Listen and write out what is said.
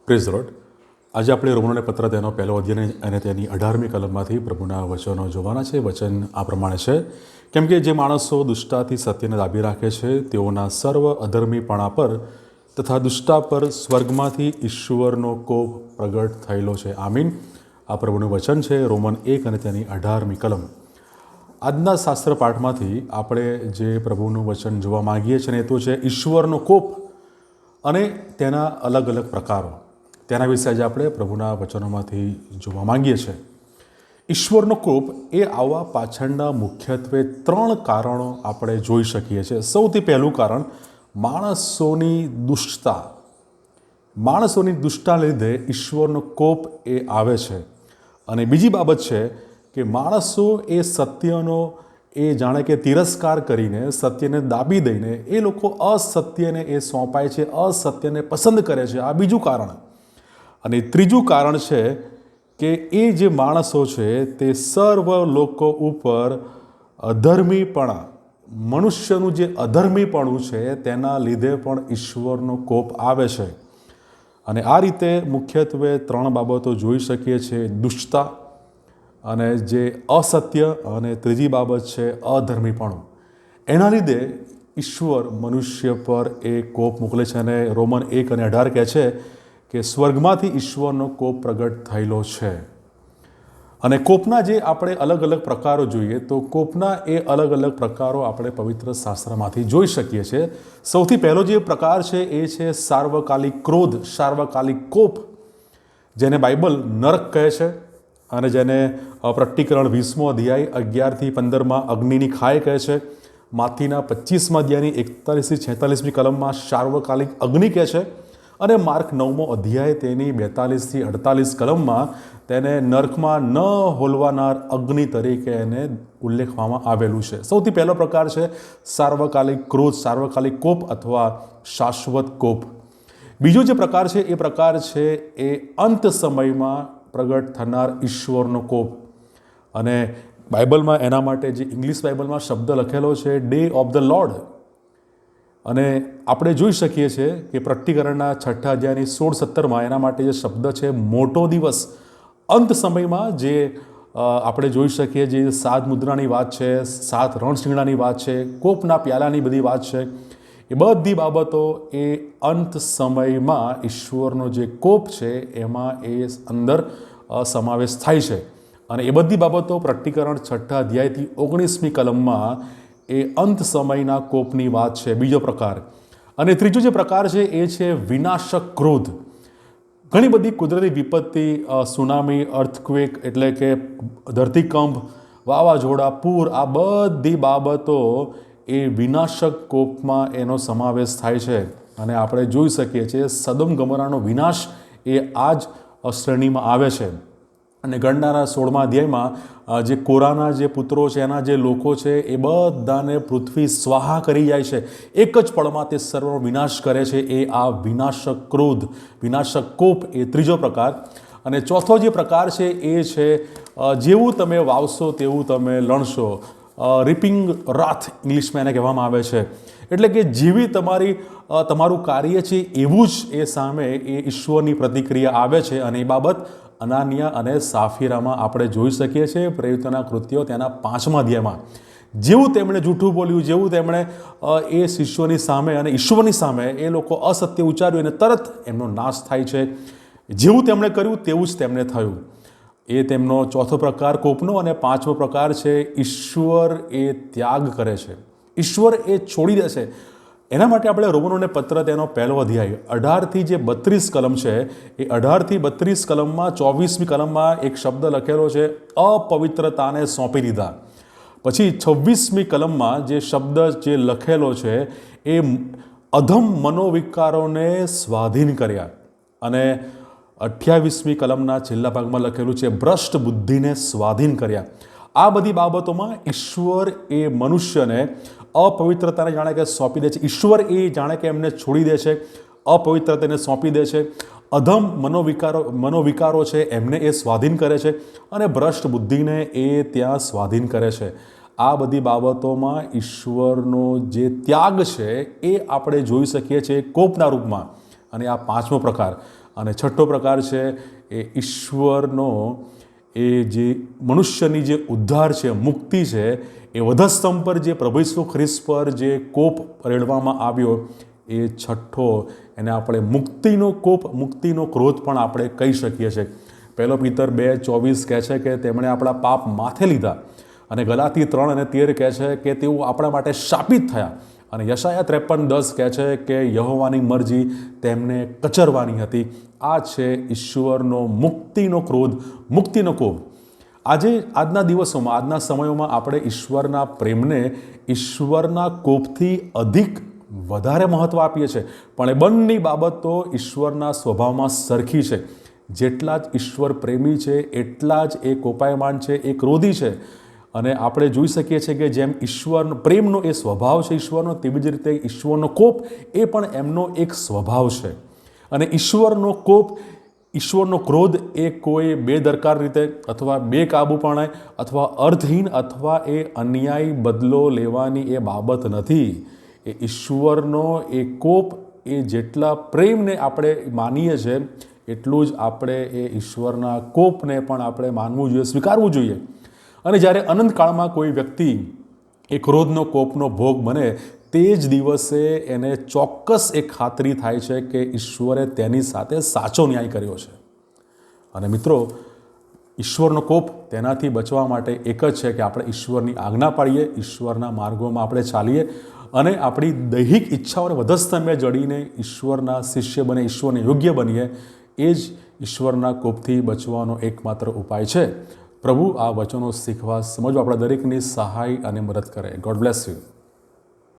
Praise road. આજે આપણે રોમનોને પત્ર તેનો પહેલો અધ્યાય અને તેની 18મી કલમમાંથી પ્રભુના વચનો જોવાના છે. વચન આ પ્રમાણે છે: કેમ કે જે માણસો દુષ્ટતાથી સત્યને દાબી રાખે છે તેઓના સર્વ અધર્મીપણા પર તથા દુષ્ટતા પર સ્વર્ગમાંથી ઈશ્વરનો કોપ પ્રગટ થયેલો છે. આમીન. આ પ્રભુનું વચન છે. રોમન 1 અને તેની 18મી કલમ. આજના શાસ્ત્ર પાઠમાંથી આપણે જે પ્રભુનું વચન જોવા માગીએ છીએ એ તો છે ઈશ્વરનો કોપ અને તેના અલગ અલગ પ્રકારો. તેના વિશે આજે આપણે પ્રભુના વચનોમાંથી જોવા માંગીએ છીએ. ઈશ્વરનો કોપ એ આવવા પાછળના મુખ્યત્વે 3 કારણો આપણે જોઈ શકીએ છીએ. સૌથી પહેલું કારણ માણસોની દુષ્ટતા. માણસોની દુષ્ટતાને લીધે ઈશ્વરનો કોપ એ આવે છે. અને બીજી બાબત છે કે માણસો એ સત્યનો એ જાણે કે તિરસ્કાર કરીને, સત્યને દાબી દઈને એ લોકો અસત્યને એ સોંપાય છે, અસત્યને પસંદ કરે છે. આ બીજું કારણ. અને ત્રીજું કારણ છે કે એ જે માણસો છે તે સર્વ લોકો ઉપર અધર્મીપણા, મનુષ્યનું જે અધર્મીપણું છે તેના લીધે પણ ઈશ્વરનો કોપ આવે છે. અને આ રીતે મુખ્યત્વે 3 બાબતો જોઈ શકીએ છીએ: દુષ્ટતા, અને જે અસત્ય, અને ત્રીજી બાબત છે અધર્મીપણું. એના લીધે ઈશ્વર મનુષ્ય પર એ કોપ મોકલે છે. અને રોમન 1 અને 18 કહે છે કે સ્વર્ગમાંથી ઈશ્વરનો કોપ પ્રગટ થયેલો છે. અને કોપના જે આપણે અલગ અલગ પ્રકારો જોઈએ તો કોપના એ અલગ અલગ પ્રકારો આપણે પવિત્ર શાસ્ત્રમાંથી જોઈ શકીએ છીએ. સૌથી પહેલો જે પ્રકાર છે એ છે સાર્વકાલિક ક્રોધ, સાર્વકાલિક કોપ, જેને બાઇબલ નરક કહે છે. અને જેને પ્રકટીકરણ 20મો અધ્યાય 11થી 15માં અગ્નિની ખાઈ કહે છે. માથીના 25મા અધ્યાયની 41થી 46મી કલમમાં સાર્વકાલિક અગ્નિ કહે છે. અને માર્ક 9મો અધ્યાય તેની 42થી 48 કલમમાં તેને નર્કમાં ન હોલવાનાર અગ્નિ તરીકે એને ઉલ્લેખવામાં આવેલું છે. સૌથી પહેલો પ્રકાર છે સાર્વકાલિક ક્રોધ, સાર્વકાલિક કોપ અથવા શાશ્વત કોપ. બીજો જે પ્રકાર છે એ પ્રકાર છે એ અંત સમયમાં પ્રગટ થનાર ઈશ્વરનો કોપ. અને બાઇબલમાં એના માટે જે ઇંગ્લિશ બાઇબલમાં શબ્દ લખેલો છે ડે ઓફ ધ લોર્ડ. અને આપણે જોઈ શકીએ છીએ કે પ્રકટીકરણના 6 અધ્યાયની 16-17માં એના માટે જે શબ્દ છે મોટો દિવસ. અંત સમયમાં જે આપણે જોઈ શકીએ, જે 7 મુદ્રાની વાત છે, 7 રણશીંગડાની વાત છે, કોપના પ્યાલાની બધી વાત છે, એ બધી બાબતો એ અંત સમયમાં ઈશ્વરનો જે કોપ છે એમાં એ અંદર સમાવેશ થાય છે. અને એ બધી બાબતો પ્રકટીકરણ 6 અધ્યાયથી 19મી કલમમાં એ અંત સમયના કોપની વાત છે. બીજો પ્રકાર. અને ત્રીજો જે પ્રકાર છે એ છે વિનાશક ક્રોધ. ઘણી બધી કુદરતી વિપત્તિ, સુનામી, અર્થક્વેક એટલે કે ધરતીકંપ, વાવાઝોડા, પૂર, આ બધી બાબતો એ વિનાશક કોપમાં એનો સમાવેશ થાય છે. અને આપણે જોઈ શકીએ છીએ સદોમ ગોમોરાનો વિનાશ એ આ જ શ્રેણીમાં આવે છે. અને ગણનારા 16મા અધ્યાયમાં જે કોરાના જે પુત્રો છે, એના જે લોકો છે એ બધાને પૃથ્વી સ્વાહા કરી જાય છે. એક જ પળમાં તે સર્વનો વિનાશ કરે છે. એ આ વિનાશક ક્રોધ, વિનાશક કોપ, એ ત્રીજો પ્રકાર. અને ચોથો જે પ્રકાર છે એ છે જેવું તમે વાવશો તેવું તમે લણશો. રિપિંગ રાથ ઇંગ્લિશમાં એને કહેવામાં આવે છે. એટલે કે જેવી તમારું કાર્ય છે એવું જ એ સામે એ ઈશ્વરની પ્રતિક્રિયા આવે છે. અને એ બાબત અનાનિયા અને સાફીરામાં આપણે જોઈ શકીએ છીએ. પ્રેરિતોના કૃત્યો તેના 5મા અધ્યાયમાં જેવું તેમણે જૂઠું બોલ્યું, જેવું તેમણે એ શિષ્યોની સામે અને ઈશ્વરની સામે એ લોકો અસત્ય ઉચ્ચાર્યું અને તરત એમનો નાશ થાય છે. જેવું તેમણે કર્યું તેવું જ તેમને થયું. એ તેમનો ચોથો પ્રકાર કોપનો. અને 5મો પ્રકાર છે ઈશ્વર એ ત્યાગ કરે છે, ઈશ્વર એ છોડી દે છે. એના માટે આપણે રોમનોને પત્ર તેનો પહેલો અધ્યાય 18થી જે 32 કલમ છે એ 18થી 32 કલમમાં 24મી કલમમાં એક શબ્દ લખેલો છે અપવિત્રતાને સોંપી દીધા. પછી 26મી કલમમાં જે શબ્દ જે લખેલો છે એ અધમ મનોવિકારોને સ્વાધીન કર્યા. અને 28મી કલમના છેલ્લા ભાગમાં લખેલું છે ભ્રષ્ટ બુદ્ધિને સ્વાધીન કર્યા. આ બધી બાબતોમાં ઈશ્વર એ મનુષ્યને અપવિત્રતાને જાણે કે સોંપી દે છે. ઈશ્વર એ જાણે કે એમને છોડી દે છે, અપવિત્રતાને સોંપી દે છે. અધમ મનોવિકારો છે એમને એ સ્વાધીન કરે છે. અને ભ્રષ્ટ બુદ્ધિને એ ત્યાં સ્વાધીન કરે છે. આ બધી બાબતોમાં ઈશ્વરનો જે ત્યાગ છે એ આપણે જોઈ શકીએ છીએ કોપના રૂપમાં. અને આ 5મો પ્રકાર. અને છઠ્ઠો પ્રકાર છે એ ઈશ્વરનો એ જે મનુષ્યની જે ઉદ્ધાર છે, મુક્તિ છે, એ વધસ્તંભ પર જે પ્રભુ ઈસુ ખ્રિસ્ત પર જે કોપ રેડવામાં આવ્યો એ છઠ્ઠો, એને આપણે મુક્તિનો કોપ, મુક્તિનો ક્રોધ પણ આપણે કહી શકીએ છીએ. 1 પીતર 2:24 કહે છે કે તેમણે આપણા પાપ માથે લીધા, અને ગલાતી 3:13 કહે છે કે તેઓ આપણા માટે શાપિત થયા, અને યશાયા 53:10 કહે છે કે યહોવાની મરજી તેમને કચરવાની હતી. આ છે ઈશ્વરનો મુક્તિનો ક્રોધ, મુક્તિનો કોપ. આજના દિવસોમાં, આજના સમયોમાં આપણે ઈશ્વરના પ્રેમને ઈશ્વરના કોપથી વધારે મહત્ત્વ આપીએ છીએ, પણ એ બંને બાબતો ઈશ્વરના સ્વભાવમાં સરખી છે. જેટલા જ ઈશ્વર પ્રેમી છે એટલા જ એ કોપાયમાન છે, એ ક્રોધી છે. અને આપણે જોઈ શકીએ છીએ કે જેમ ઈશ્વરનો પ્રેમનો એ સ્વભાવ છે ઈશ્વરનો, તેવી જ રીતે ઈશ્વરનો કોપ એ પણ એમનો એક સ્વભાવ છે. અને ઈશ્વરનો કોપ, ઈશ્વરનો ક્રોધ એ કોઈ બેદરકાર રીતે અથવા બેકાબૂપણે અથવા અર્થહીન અથવા એ અન્યાયી બદલો લેવાની એ બાબત નથી. એ ઈશ્વરનો એ કોપ, એ જેટલા પ્રેમને આપણે માનીએ છીએ એટલું જ આપણે એ ઈશ્વરના કોપને પણ આપણે માનવું જોઈએ, સ્વીકારવું જોઈએ. અને જ્યારે અનંતકાળમાં કોઈ વ્યક્તિ એ ક્રોધનો કોપનો ભોગ બને, તે જ દિવસે એને ચોક્કસ એક ખાતરી થાય છે કે ઈશ્વરે તેની સાથે સાચો ન્યાય કર્યો છે. અને મિત્રો, ઈશ્વરનો કોપ, તેનાથી બચવા માટે એક જ છે કે આપણે ઈશ્વરની આજ્ઞા પાળીએ, ઈશ્વરના માર્ગોમાં આપણે ચાલીએ અને આપણી દૈહિક ઈચ્છાઓને વધસ્તંભે જડીને ઈશ્વરના શિષ્ય બને, ઈશ્વરને યોગ્ય બનીએ. એ જ ઈશ્વરના કોપથી બચવાનો એકમાત્ર ઉપાય છે. પ્રભુ આ વચનો શીખવા, સમજવા આપણા દરેકની સહાય અને મદદ કરે. God bless you.